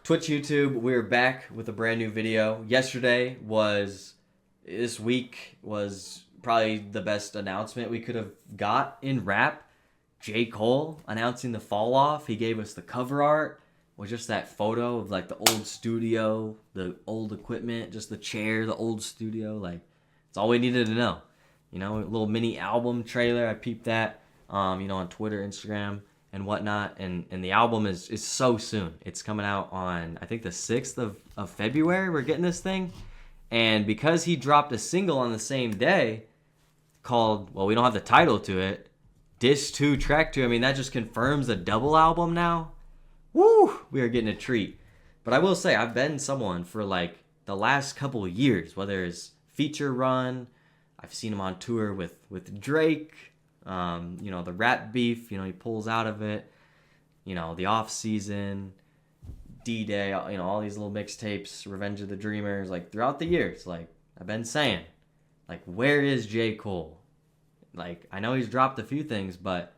Twitch, YouTube, we're back with a brand new video. This week was probably the best announcement we could have got in rap. J. Cole announcing the fall off. He gave us the cover art with just that photo of like the old studio, the old equipment, just the chair, the old studio. Like, it's all we needed to know. You know, a little mini album trailer. I peeped that, on Twitter, Instagram, and whatnot. And the album is so soon. It's coming out on, I think, the 6th of February. We're getting this thing. And because he dropped a single on the same day called, well, we don't have the title to it, Disc 2, Track 2. I mean, that just confirms a double album now. Woo! We are getting a treat. But I will say, I've been someone for like the last couple of years, whether it's feature run, I've seen him on tour with Drake, the rap beef, he pulls out of it, the off season, D-Day, all these little mixtapes, Revenge of the Dreamers, like throughout the years, like I've been saying, like, where is J. Cole? Like, I know he's dropped a few things, but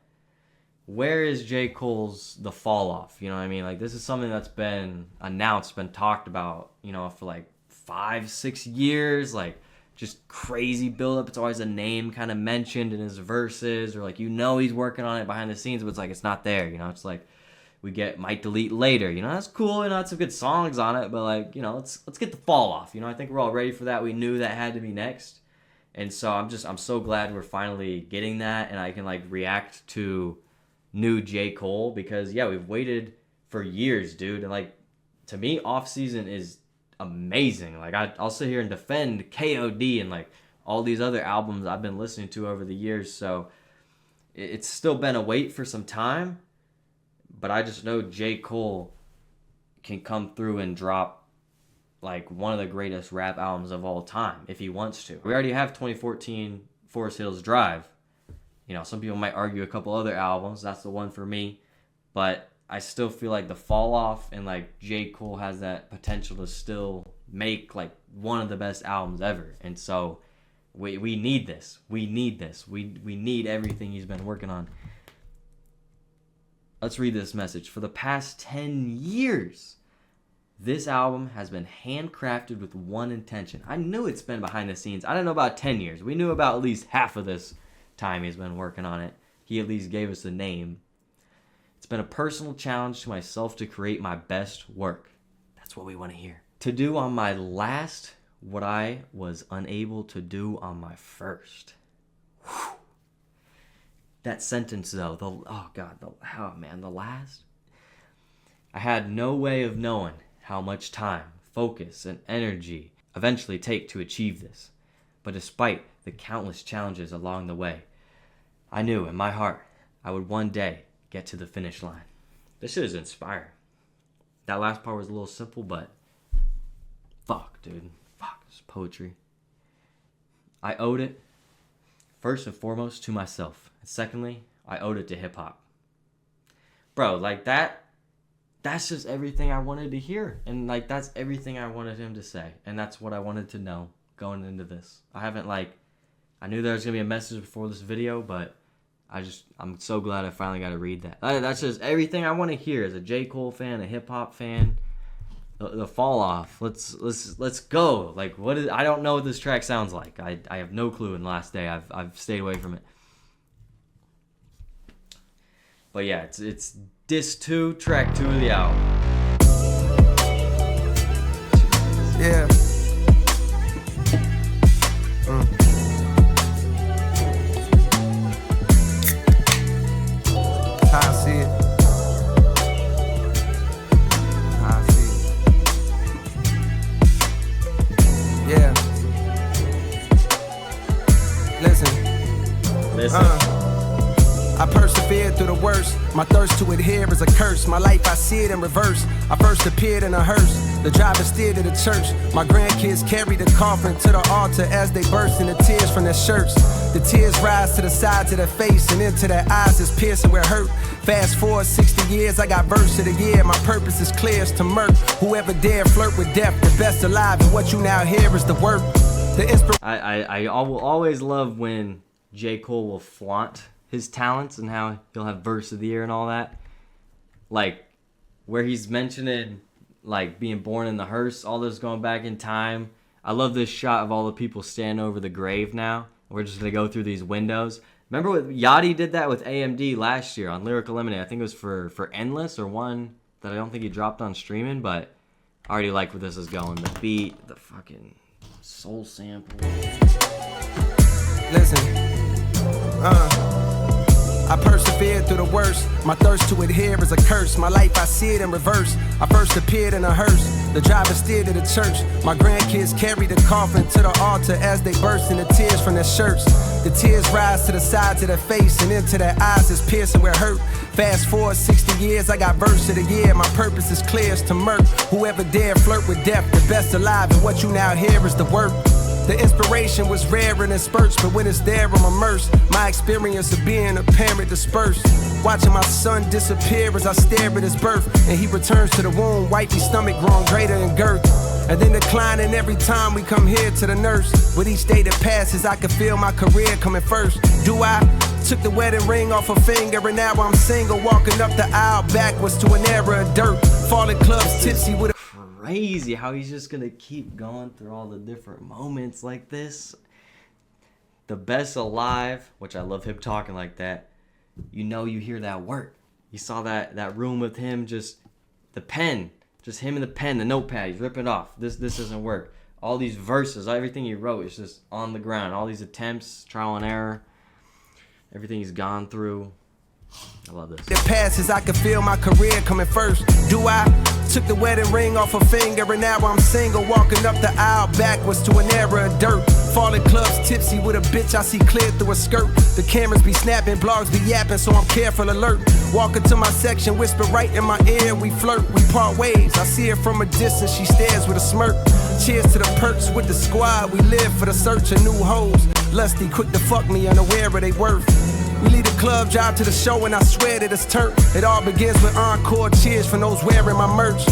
where is J. Cole's The Fall Off? You know what I mean? Like, this is something that's been announced, been talked about, for like 5-6 years, like, just crazy build-up. It's always a name kind of mentioned in his verses, or like, he's working on it behind the scenes, but it's like, it's not there, it's like, we get Might Delete Later, that's cool, that's some good songs on it, but like, let's get The Fall Off. I think we're all ready for that. We knew that had to be next, and so I'm so glad we're finally getting that, and I can like react to new J. Cole, because yeah, we've waited for years, dude, and like, to me, off season is amazing. Like, I'll sit here and defend KOD and like all these other albums I've been listening to over the years. So it's still been a wait for some time, but I just know J. Cole can come through and drop like one of the greatest rap albums of all time if he wants to. We already have 2014 Forest Hills Drive. Some people might argue a couple other albums. That's the one for me, but I still feel like The Fall Off and like J. Cole has that potential to still make like one of the best albums ever. And so we need this. We need this. We need everything he's been working on. Let's read this message. For the past 10 years, this album has been handcrafted with one intention. I knew it's been behind the scenes. I didn't know about 10 years. We knew about at least half of this time he's been working on it. He at least gave us a name. It's been a personal challenge to myself to create my best work. That's what we want to hear. To do on my last what I was unable to do on my first. Whew. That sentence though, the last. I had no way of knowing how much time, focus, and energy eventually take to achieve this. But despite the countless challenges along the way, I knew in my heart I would one day get to the finish line. This shit is inspiring. That last part was a little simple, but fuck, dude. Fuck, it's poetry. I owed it, first and foremost, to myself. And secondly, I owed it to hip-hop. Bro, like that's just everything I wanted to hear. And like, that's everything I wanted him to say. And that's what I wanted to know going into this. I knew there was going to be a message before this video, but I'm so glad I finally got to read that. That's just everything I want to hear as a J. Cole fan, a hip hop fan. The Fall Off. Let's go. Like, I don't know what this track sounds like. I have no clue. In the last day, I've stayed away from it. But yeah, it's Disc 2, Track 2 of the album. Yeah. How I see it. Yeah. Listen. I persevered through the worst. My thirst to adhere is a curse. My life, I see it in reverse. I first appeared in a hearse. The driver steered to the church. My grandkids carried the coffin to the altar as they burst into tears from their shirts. The tears rise to the sides of their face and into their eyes is piercing where it hurt. Fast forward 60 years, I got verse of the year. My purpose is clear as to murk whoever dare flirt with death. The best alive, and what you now hear is the work. I will always love when J. Cole will flaunt his talents and how he'll have verse of the year and all that. Like, where he's mentioning like being born in the hearse, all this going back in time. I love this shot of all the people standing over the grave now. We're just going to go through these windows. Remember what Yachty did that with AMD last year on Lyrical Lemonade? I think it was for Endless, or one that I don't think he dropped on streaming, but I already like where this is going. The beat, the fucking soul sample. Listen, I persevered through the worst. My thirst to adhere is a curse. My life, I see it in reverse. I first appeared in a hearse. The driver steered to the church. My grandkids carry the coffin to the altar as they burst into tears from their shirts. The tears rise to the sides of their face and into their eyes is piercing where hurt. Fast forward 60 years, I got verse of the year. My purpose is clear as to murk whoever dare flirt with death. The best alive, and what you now hear is the work. The inspiration was rare and in spurts, but when it's there, I'm immersed. My experience of being a parent dispersed. Watching my son disappear as I stare at his birth. And he returns to the womb, wifey stomach growing greater in girth. And then declining every time we come here to the nurse. With each day that passes, I can feel my career coming first. Do I? Took the wedding ring off her finger, and now I'm single, walking up the aisle backwards to an era of dirt. Falling clubs tipsy with a crazy how he's just gonna keep going through all the different moments like this. The best alive, which I love him talking like that. You know, you hear that work. You saw that room with him, just the pen, just him and the pen, the notepad. He's ripping off. This doesn't work. All these verses, everything he wrote is just on the ground. All these attempts, trial and error, everything he's gone through. I love this. It passes, I can feel my career coming first. Do I? Took the wedding ring off her finger, and now I'm single, walking up the aisle backwards to an era of dirt. Falling clubs tipsy with a bitch I see clear through a skirt. The cameras be snapping, blogs be yapping, so I'm careful alert. Walking to my section, whisper right in my ear, we flirt, we part ways. I see her from a distance, she stares with a smirk. Cheers to the perks with the squad, we live for the search of new hoes. Lusty, quick to fuck me, unaware of they worth. We leave the club, drive to the show, and I swear that it's turnt. It all begins with encore cheers from those wearing my merch.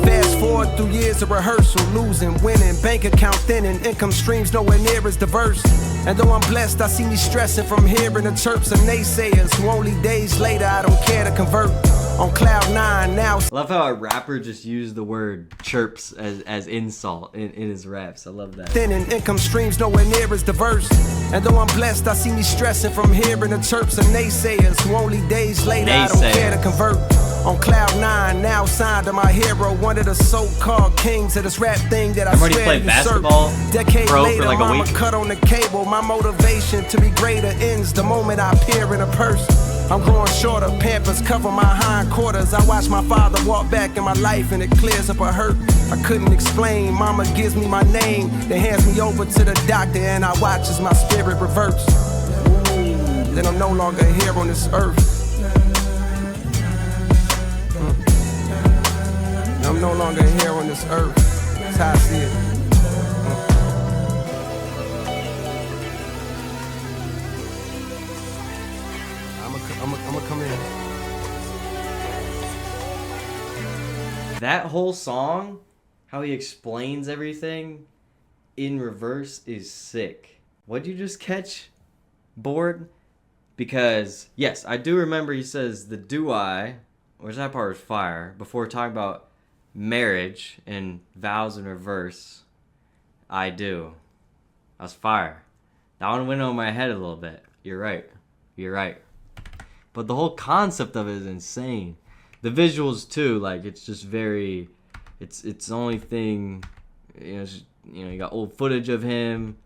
Fast forward through years of rehearsal, losing, winning, bank account thinning, income streams nowhere near as diverse. And though I'm blessed, I see me stressing from hearing the chirps of naysayers who only days later I don't care to convert. On cloud nine now. Love how a rapper just used the word chirps as insult in his raps. I love that. Thinning, income streams nowhere near as diverse. And though I'm blessed, I see me stressing from hearing the chirps of naysayers who only days later I don't care to convert. On cloud nine, now signed to my hero, one of the so-called kings of this rap thing that I I'm ready to swear play basketball, Decade bro, later, for like a mama week. cut on the cable. My motivation to be greater ends the moment I appear in a purse. I'm growing shorter, Pampers cover my hindquarters. I watch my father walk back in my life and it clears up a hurt I couldn't explain. Mama gives me my name, then hands me over to the doctor, and I watch as my spirit reverts. Then I'm no longer here on this earth. I'm no longer here on this earth. That's how I see it. I'ma come in. That whole song, how he explains everything in reverse is sick. What'd you just catch, Bored? Because, yes, I do remember he says the do I, which that part was fire, before talking about marriage and vows in reverse. I do. That's fire. That one went over my head a little bit. You're right. You're right. But the whole concept of it is insane. The visuals too, like it's just very, it's the only thing, you got old footage of him,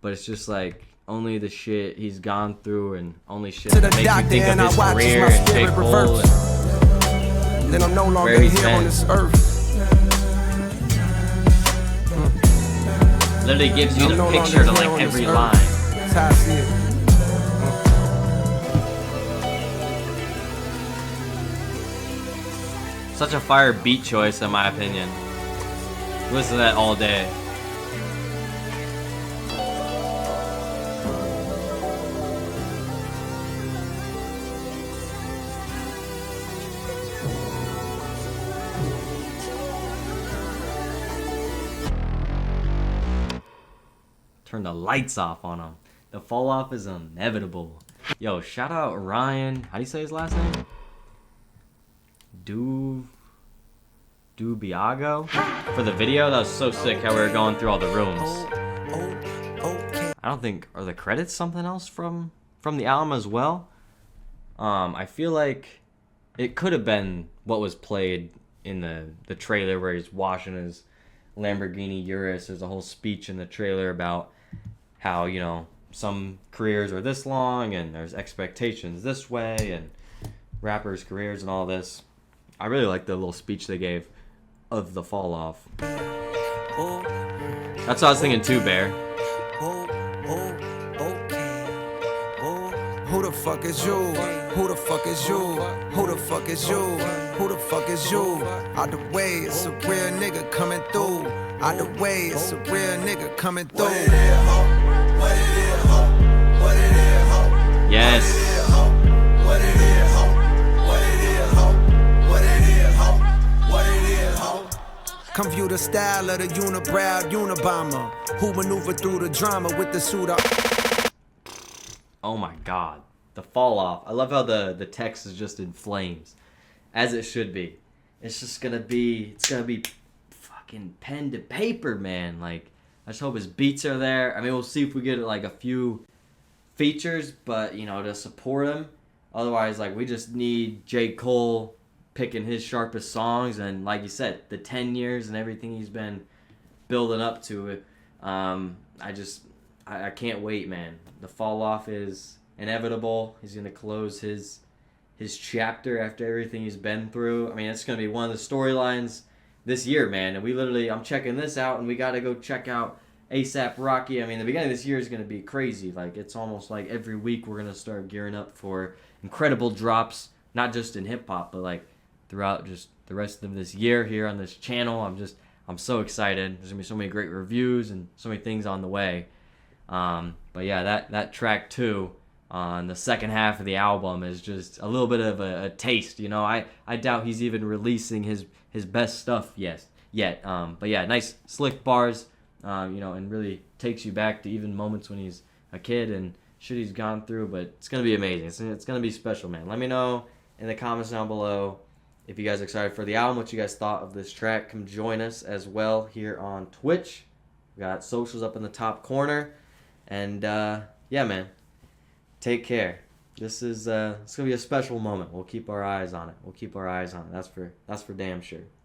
but it's just like only the shit he's gone through and only shit that makes you think of his career and J. Cole and then I'm no longer where he's here on been. this earth. Literally gives you I'm the no picture to longer here like on this every earth. line. That's how I see it. Such a fire beat choice in my opinion. Listen to that all day. Turn the lights off on him. The fall off is inevitable. Yo, shout out Ryan. How do you say his last name? Dubiago for the video. That was so sick how we were going through all the rooms. I don't think, are the credits something else from the album as well? I feel like it could have been what was played in the trailer where he's washing his Lamborghini Urus. There's a whole speech in the trailer about how, you know, some careers are this long and there's expectations this way and rappers' careers and all this. I really like the little speech they gave of the fall off. That's what I was thinking too, Bear. Who the fuck is you? Who the fuck is you? Who the fuck is you? Who the fuck is you? Out the way, it's a real nigga coming through. Out the way, it's a real nigga coming through. Yes. Come view the style of the unibrow Unabomber who maneuvered through the drama with the suit up. Oh my god. The fall off. I love how the text is just in flames. As it should be. It's just gonna be fucking pen to paper, man. Like, I just hope his beats are there. I mean, we'll see if we get like a few features, but you know, to support him. Otherwise, like, we just need J. Cole picking his sharpest songs, and like you said, the 10 years and everything he's been building up to it. I can't wait, man. The fall off is inevitable. He's gonna close his chapter after everything he's been through. I mean, it's gonna be one of the storylines this year, man. And I'm checking this out, and we gotta go check out ASAP Rocky. I mean, the beginning of this year is gonna be crazy. Like, it's almost like every week we're gonna start gearing up for incredible drops, not just in hip hop, but like throughout just the rest of this year here on this channel. I'm so excited. There's gonna be so many great reviews and so many things on the way. But yeah, that track 2 on the second half of the album is just a little bit of a taste. You know, I doubt he's even releasing his best stuff yet. But yeah, nice slick bars. You know, and really takes you back to even moments when he's a kid and shit he's gone through. But it's gonna be amazing. It's gonna be special, man. Let me know in the comments down below if you guys are excited for the album, what you guys thought of this track. Come join us as well here on Twitch. We got socials up in the top corner. And yeah, man, take care. This is it's gonna be a special moment. We'll keep our eyes on it. That's for damn sure.